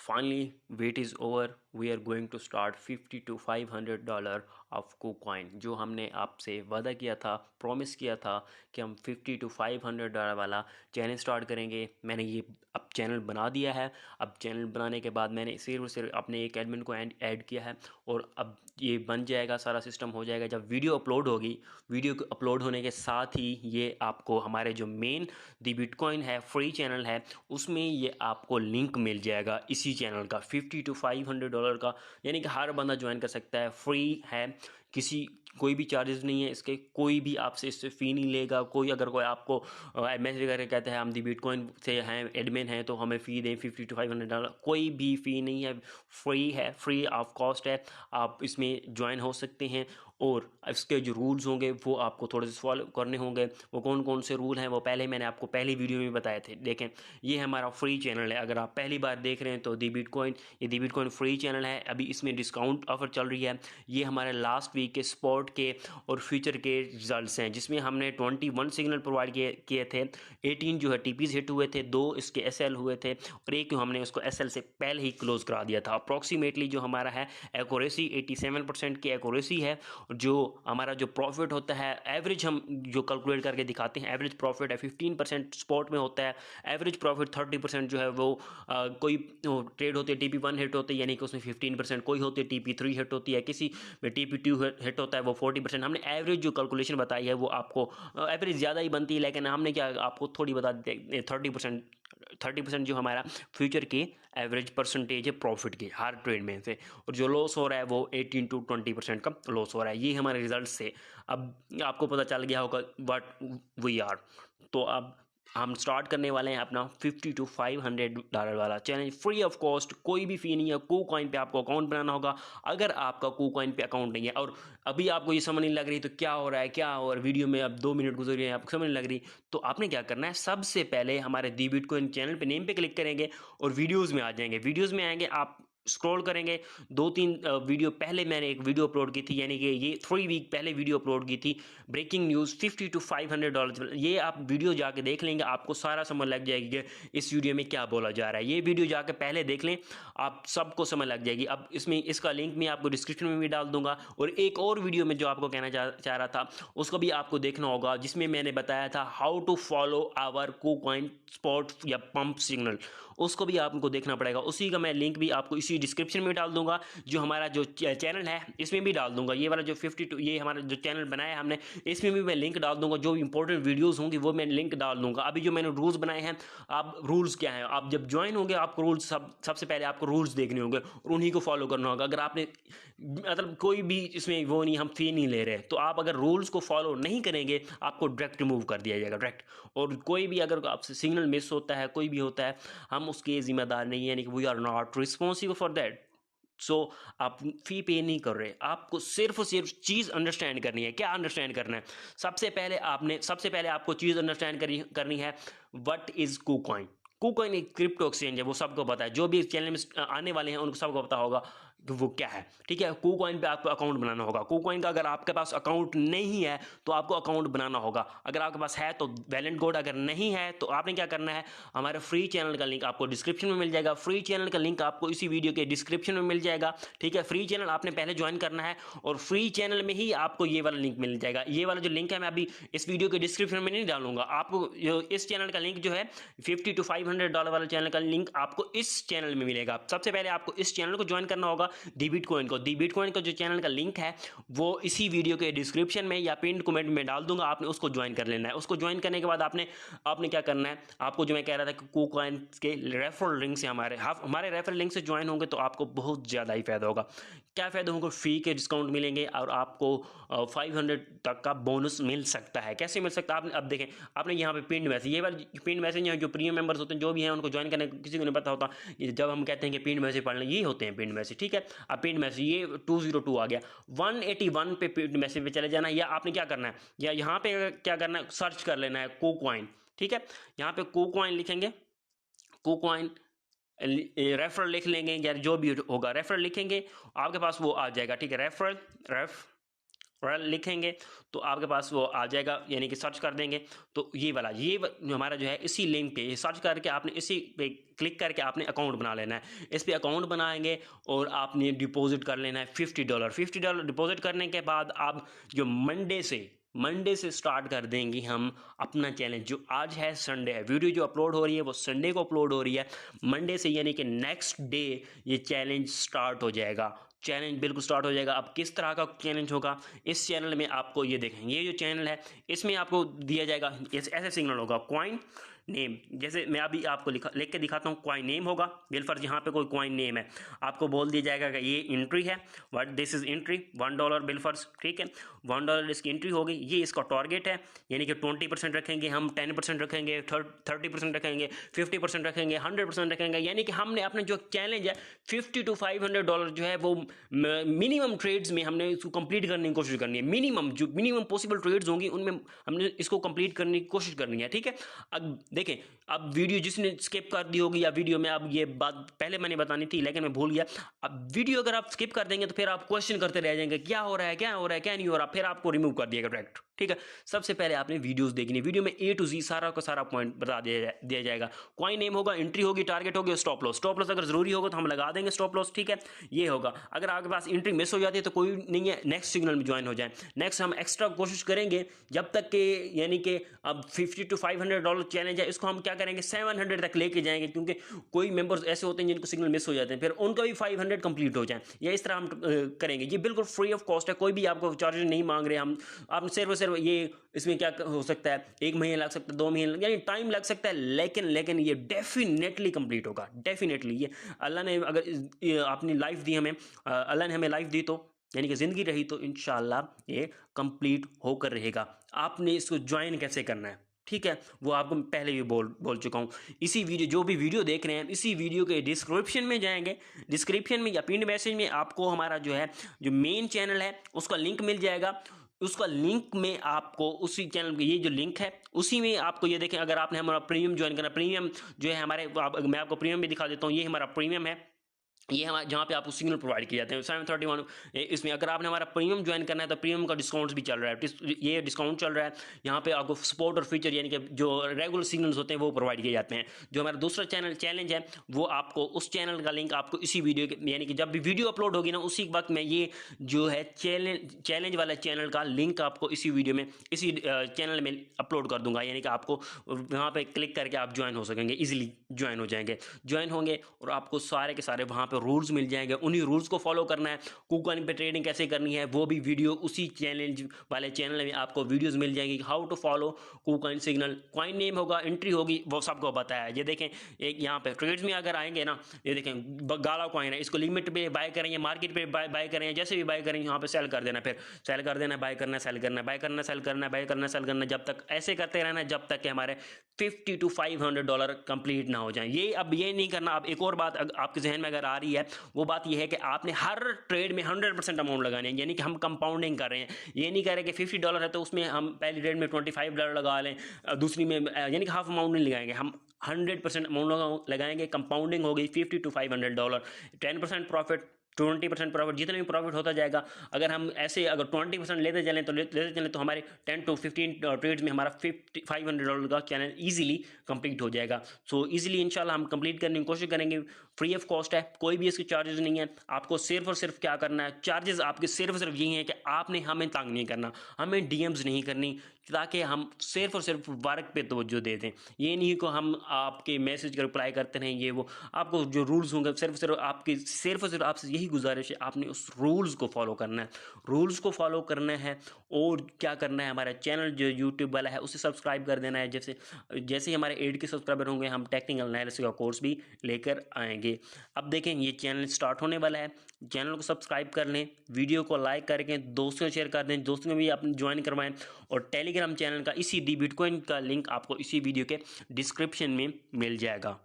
Finally, wait is over. We are going to start $50 to $500 of KuCoin। जो हमने आपसे वादा किया था, प्रॉमिस किया था कि हम $50 to $500 वाला चैनल स्टार्ट करेंगे। मैंने ये अब चैनल बना दिया है। अब चैनल बनाने के बाद मैंने सिर्फ और सिर्फ अपने एक एडमिन को ऐड किया है और अब ये बन जाएगा, सारा सिस्टम हो जाएगा। जब वीडियो अपलोड होगी, वीडियो अपलोड होने के साथ ही ये आपको हमारे जो मेन दी बिटकॉइन है फ्री चैनल है उसमें ये आपको लिंक मिल जाएगा इसी चैनल का $50 to $500 का, यानी कि हर बंदा ज्वाइन कर सकता है। फ्री है, कोई भी चार्जेस नहीं है इसके, कोई भी आपसे इससे फ़ी नहीं लेगा। अगर कोई आपको मैसेज करके कहता है हम दी बिटकॉइन से हैं, एडमिन हैं, तो हमें फ़ी दें $50 to $500, कोई भी फ़ी नहीं है। फ्री है, फ्री ऑफ कॉस्ट है। आप इसमें ज्वाइन हो सकते हैं और इसके जो रूल्स होंगे वो आपको थोड़े से फॉलो करने होंगे। वो कौन कौन से रूल हैं वो पहले मैंने आपको पहली वीडियो में बताए थे। देखें, ये हमारा फ्री चैनल है। अगर आप पहली बार देख रहे हैं तो दी बिटकॉइन फ्री चैनल है। अभी इसमें डिस्काउंट ऑफर चल रही है। ये हमारे लास्ट वीक के स्पॉट के और फ्यूचर के रिजल्ट्स हैं, जिसमें हमने 21 सिग्नल प्रोवाइड किए थे। 18 जो है टीपीज हिट हुए थे, 2 इसके एसएल हुए थे और एक हमने उसको एसएल से पहले ही क्लोज करा दिया था। अप्रॉक्सीमेटली जो हमारा है एक्यूरेसी 87% की एक्यूरेसी है। जो हमारा जो प्रॉफिट होता है, एवरेज हम जो कैलकुलेट करके दिखाते हैं, एवरेज प्रॉफिट है 15% स्पॉट में होता है। एवरेज प्रॉफिट 30% जो है वो कोई ट्रेड होती है TP1 हिट होती है, यानी कि उसमें 15%, कोई होती है TP3 हिट होती है, किसी में TP2 हिट होता है वो 40%। हमने एवरेज जो कैलकुलेशन बताई है वो आपको एवरेज ज़्यादा ही बनती है, लेकिन हमने क्या आपको थोड़ी बता देते 30% जो हमारा फ्यूचर की एवरेज परसेंटेज है प्रॉफिट की हर ट्रेड में से, और जो लॉस हो रहा है वो 18 to 20% का लॉस हो रहा है। ये हमारे रिजल्ट से अब आपको पता चल गया होगा व्हाट वी आर। तो अब हम स्टार्ट करने वाले हैं अपना $50 to $500 वाला चैलेंज, फ्री ऑफ कॉस्ट, कोई भी फ़ी नहीं है। KuCoin पे आपको अकाउंट बनाना होगा। अगर आपका KuCoin पे अकाउंट नहीं है और अभी आपको ये समझ नहीं लग रही तो क्या हो रहा है, क्या हो रहा है, वीडियो में अब 2 मिनट गुजर गए आपको समझ नहीं लग रही, तो आपने क्या करना है, सबसे पहले हमारे दी बिटकॉइन चैनल पे नेम पे क्लिक करेंगे और वीडियोज़ में आ जाएंगे। वीडियोज़ में आएंगे, आप स्क्रॉल करेंगे, 2-3 वीडियो पहले मैंने एक वीडियो अपलोड की थी, यानी कि ये 3 वीक पहले वीडियो अपलोड की थी, ब्रेकिंग न्यूज़ $50 to $500। ये आप वीडियो जाके देख लेंगे, आपको सारा समझ लग जाएगी कि इस वीडियो में क्या बोला जा रहा है। ये वीडियो जाके पहले देख लें, आप सबको समझ लग जाएगी। अब इसमें इसका लिंक मैं आपको डिस्क्रिप्शन में भी डाल दूंगा, और एक और वीडियो में जो आपको कहना चाह रहा था उसको भी आपको देखना होगा, जिसमें मैंने बताया था how to follow our KuCoin spot या पंप सिग्नल, उसको भी आपको देखना पड़ेगा। उसी का मैं लिंक भी आपको इसी डिस्क्रिप्शन में डाल दूंगा, जो हमारा जो चैनल है इसमें भी डाल दूंगा। ये वाला जो 52 ये हमारा जो चैनल बनाया है हमने, इसमें भी मैं लिंक डाल दूंगा। जो इंपॉर्टेंट वीडियोस होंगी वो मैं लिंक डाल दूंगा। अभी जो मैंने रूल्स बनाए हैं, आप रूल्स क्या है, आप जब ज्वाइन होंगे आपको रूल्स सबसे पहले आपको रूल्स देखने होंगे और उन्हीं को फॉलो करना होगा। अगर आपने मतलब कोई भी इसमें वो नहीं, हम फी नहीं ले रहे, तो आप अगर रूल्स को फॉलो नहीं करेंगे आपको डायरेक्ट रिमूव कर दिया जाएगा डायरेक्ट। और कोई भी अगर आपसे सिग्नल मिस होता है, कोई भी होता है, हम उसके जिम्मेदार नहीं है, यानी कि we are not responsible for that. So आप फी पे नहीं कर रहे, आपको सिर्फ और सिर्फ चीज़ अंडरस्टैंड करनी है। क्या अंडरस्टैंड करना है, सबसे पहले आपको चीज़ अंडरस्टैंड करनी है, व्हाट इज KuCoin। KuCoin एक क्रिप्टो एक्सचेंज है, वो सबको पता है। जो भी इस चैनल में आने वाले हैं उनको सबको पता होगा कि वो क्या है, ठीक है। KuCoin पे आपको अकाउंट बनाना होगा। KuCoin का अगर आपके पास अकाउंट नहीं है तो आपको अकाउंट बनाना होगा। अगर आपके पास है तो वैलेंट कोड, अगर नहीं है तो आपने क्या करना है, हमारे फ्री चैनल का लिंक आपको डिस्क्रिप्शन में मिल जाएगा। फ्री चैनल का लिंक आपको इसी वीडियो के डिस्क्रिप्शन में मिल जाएगा, ठीक है। फ्री चैनल आपने पहले ज्वाइन करना है और फ्री चैनल में ही आपको ये वाला लिंक मिल जाएगा। ये वाला जो लिंक है मैं अभी इस वीडियो के डिस्क्रिप्शन में नहीं डालूंगा, आपको इस चैनल का लिंक जो है $50 to $500 वाला चैनल का लिंक आपको इस चैनल में मिलेगा। सबसे पहले आपको इस चैनल को ज्वाइन करना होगा, दी बिटकॉइन को। दी बिटकॉइन का जो चैनल का लिंक है वो इसी वीडियो के डिस्क्रिप्शन में या पिन कमेंट में डाल दूंगा, आपने उसको ज्वाइन कर लेना है। उसको ज्वाइन करने के बाद आपने क्या करना है, आपको जो मैं कह रहा था कि KuCoin के रेफरल लिंक से हमारे रेफरल लिंक से ज्वाइन होंगे तो आपको बहुत ज़्यादा ही फायदा होगा। क्या फ़ायदा होगा, फ़ी के डिस्काउंट मिलेंगे और आपको 500 तक का बोनस मिल सकता है। कैसे मिल सकता है, आपने अब देखें, आपने यहाँ पे पिन मैसेज, ये वाले पिन मैसेज हैं, जो प्रीमियम मेंबर्स होते हैं जो भी हैं उनको ज्वाइन करने किसी को नहीं पता होता। जब हम कहते हैं कि पिन मैसेज पढ़ लें, ये होते हैं पिन मैसेज, ठीक है। अब पिन मैसेज ये 202 आ गया, 181 पे पिन मैसेज पे चले जाना, या आपने क्या करना है, या यहाँ पे क्या करना है, सर्च कर लेना है KuCoin, ठीक है। यहाँ पे KuCoin लिखेंगे, KuCoin रेफरल लिख लेंगे, या जो भी होगा रेफरल लिखेंगे, आपके पास वो आ जाएगा, ठीक है। रेफरल और लिखेंगे तो आपके पास वो आ जाएगा, यानी कि सर्च कर देंगे तो ये वाला हमारा जो है इसी लिंक पे सर्च करके आपने इसी पे क्लिक करके आपने अकाउंट बना लेना है। इस पे अकाउंट बनाएंगे और आपने डिपॉजिट कर लेना है $50। $50 डिपॉजिट करने के बाद आप जो मंडे से स्टार्ट कर देंगे हम अपना चैलेंज। जो आज है संडे है, वीडियो जो अपलोड हो रही है वो संडे को अपलोड हो रही है। मंडे से यानी कि नेक्स्ट डे ये चैलेंज स्टार्ट हो जाएगा। चैलेंज बिल्कुल स्टार्ट हो जाएगा। अब किस तरह का चैलेंज होगा, इस चैनल में आपको ये देखें, ये जो चैनल है इसमें आपको दिया जाएगा ऐसे सिग्नल होगा कॉइन नेम। जैसे मैं अभी आपको लिख के दिखाता हूँ, कॉइन नेम होगा बिलफर्ज, यहाँ पे कोई कॉइन नेम है, आपको बोल दिया जाएगा कि ये एंट्री है, व्हाट दिस इज एंट्री $1 बिलफर्ज, ठीक है। $1 इसकी एंट्री होगी, ये इसका टारगेट है, यानी कि 20% रखेंगे हम, 10% रखेंगे, 30% रखेंगे, 50% रखेंगे, 100% रखेंगे। यानी कि हमने अपना जो चैलेंज है $50 to $500 जो है वो मिनिमम ट्रेड्स में हमने इसको कंप्लीट करने की कोशिश करनी है। मिनिमम पॉसिबल ट्रेड्स होंगी उनमें हमने इसको कंप्लीट करने की कोशिश करनी है, ठीक है। अब देखें, अब वीडियो जिसने स्किप कर दी होगी या वीडियो में, अब ये बात पहले मैंने बतानी थी लेकिन मैं भूल गया। अब वीडियो अगर आप स्किप कर देंगे तो फिर आप क्वेश्चन करते रह जाएंगे, क्या हो रहा है क्या नहीं हो रहा, फिर आपको रिमूव कर दिएगा डायरेक्ट, ठीक है। सबसे पहले आपने वीडियोस देखनी, वीडियो में A to Z सारा का सारा पॉइंट बता दिया जाएगा। कॉइन नेम होगा, एंट्री होगी, टारगेट होगी, स्टॉप लॉस अगर जरूरी होगा तो हम लगा देंगे स्टॉप लॉस, ठीक है। ये होगा। अगर आपके पास एंट्री मिस हो जाती है तो कोई नहीं है, नेक्स्ट सिग्नल में ज्वाइन हो जाए। नेक्स्ट हम एक्स्ट्रा कोशिश करेंगे जब तक के, यानी कि अब $50 to $500 चैलेंज है, इसको हम क्या करेंगे 700 तक लेके जाएंगे, क्योंकि कोई मेंबर्स ऐसे होते हैं जिनको सिग्नल मिस हो जाते हैं, फिर उनका भी 500 कंप्लीट हो जाए। या इस तरह हम करेंगे। ये बिल्कुल फ्री ऑफ कॉस्ट है, कोई भी आपको चार्जेस नहीं मांग रहे हम। आप सिर्फ ये इसमें क्या हो सकता है, 1 महीने लग सकता है, 2 महीने, यानी टाइम लग सकता है, लेकिन ये डेफिनेटली कंप्लीट होगा, डेफिनेटली। ये अल्लाह ने अगर अपनी लाइफ दी हमें, अल्लाह ने हमें लाइफ दी तो, यानी कि ज़िंदगी रही तो इंशाल्लाह ये कंप्लीट होकर रहेगा। आपने इसको ज्वाइन कैसे करना है, ठीक है, वो आपको पहले भी बोल चुका हूँ। इसी वीडियो, जो भी वीडियो देख रहे हैं, इसी वीडियो के डिस्क्रिप्शन में जाएंगे, डिस्क्रिप्शन में या पिन मैसेज में आपको हमारा जो है जो मेन चैनल है उसका लिंक मिल जाएगा। उसका लिंक में आपको उसी चैनल के, ये जो लिंक है उसी में आपको ये देखें, अगर आपने हमारा प्रीमियम ज्वाइन करना, प्रीमियम जो है हमारे, मैं आपको प्रीमियम भी दिखा देता हूँ। ये हमारा प्रीमियम है, ये हमारा जहाँ पे आपको सिग्नल प्रोवाइड किए जाते हैं 731। इसमें अगर आपने हमारा प्रीमियम ज्वाइन करना है तो प्रीमियम का डिस्काउंट भी चल रहा है, ये डिस्काउंट चल रहा है। यहाँ पे आपको सपोर्ट और फीचर, यानी कि जो रेगुलर सिग्नल्स होते हैं वो प्रोवाइड किए जाते हैं। जो हमारा दूसरा चैलेंज है वो आपको, उस चैनल का लिंक आपको इसी वीडियो के, यानी कि जब भी वीडियो अपलोड होगी ना उसी वक्त में ये जो है चैलेंज वाला चैनल का लिंक आपको इसी वीडियो में, इसी चैनल में अपलोड कर दूंगा। यानी कि आपको वहाँ पर क्लिक करके आप ज्वाइन हो सकेंगे, ईजिली ज्वाइन हो जाएंगे, ज्वाइन होंगे और आपको सारे के सारे वहाँ पर रूल्स मिल जाएंगे। उन्हीं रूल्स को फॉलो करना है। KuCoin पे ट्रेडिंग कैसे करनी है वो भी वीडियो उसी चैलेंज वाले चैनल में आपको वीडियोस मिल जाएंगी। How to follow KuCoin signal, coin name होगा, एंट्री होगी, वो सबको बताया है। ये देखें, एक यहाँ पे ट्रेड्स में अगर आएंगे ना, ये देखें गाला कॉइन है, इसको लिमिट पे बाय करेंगे, मार्केट पे बाय करेंगे, जैसे भी बाय करेंगे यहाँ पे सेल कर देना, फिर सेल कर देना, बाय करना, सेल करना, बाय करना, सेल करना, बाय करना, सेल करना, जब तक ऐसे करते रहना जब तक कि हमारे $50 to $500 कंप्लीट ना हो जाए। ये अब ये नहीं करना। अब एक और बात आपके जहन में अगर आ रही है, वो बात ये है कि आपने हर ट्रेड में 100% अमाउंट लगानी है, यानी कि हम कंपाउंडिंग कर रहे हैं। ये नहीं कह रहे कि $50 है तो उसमें हम पहली ट्रेड में $25 लगा लें, दूसरी में यानी कि हाफ अमाउंट नहीं लगाएंगे, हम 100% अमाउंट लगाएंगे। कंपाउंडिंग हो गई $50 to $500, 10% प्रॉफिट, 20% प्रॉफिट, जितना भी प्रॉफिट होता जाएगा। अगर हम ऐसे अगर 20% लेते चलें तो हमारे 10 to 15 ट्रेड्स में हमारा $500 का चैनल ईजिली कंप्लीट हो जाएगा। सो ईजिली इंशाल्लाह हम कंप्लीट करने की कोशिश करेंगे। फ्री ऑफ कॉस्ट है, कोई भी इसके चार्जेस नहीं है। आपको सिर्फ और सिर्फ क्या करना है, चार्जेस आपके सिर्फ और सिर्फ यही है कि आपने हमें तंग नहीं करना, हमें DMs नहीं करनी, ताकि हम सिर्फ और सिर्फ वर्क पे तवज्जो दे दें। ये नहीं कि हम आपके मैसेज का रिप्लाई करते रहें, ये वो। आपको जो रूल्स होंगे सिर्फ और सिर्फ आपसे यही गुजारिश है, आपने उस रूल्स को फॉलो करना है, रूल्स को फॉलो करना है। और क्या करना है, हमारा चैनल जो यूट्यूब वाला है उसे सब्सक्राइब कर देना है। जैसे ही हमारे 8 के सब्सक्राइबर होंगे हम टेक्निकल एनालिसिस का कोर्स भी लेकर आएंगे। अब देखें, ये चैनल स्टार्ट होने वाला है, चैनल को सब्सक्राइब कर लें, वीडियो को लाइक करके दोस्तों को शेयर कर दें, दोस्तों में भी आप ज्वाइन करवाएं। और टेलीग्राम चैनल का इसी दी बिटकॉइन का लिंक आपको इसी वीडियो के डिस्क्रिप्शन में मिल जाएगा।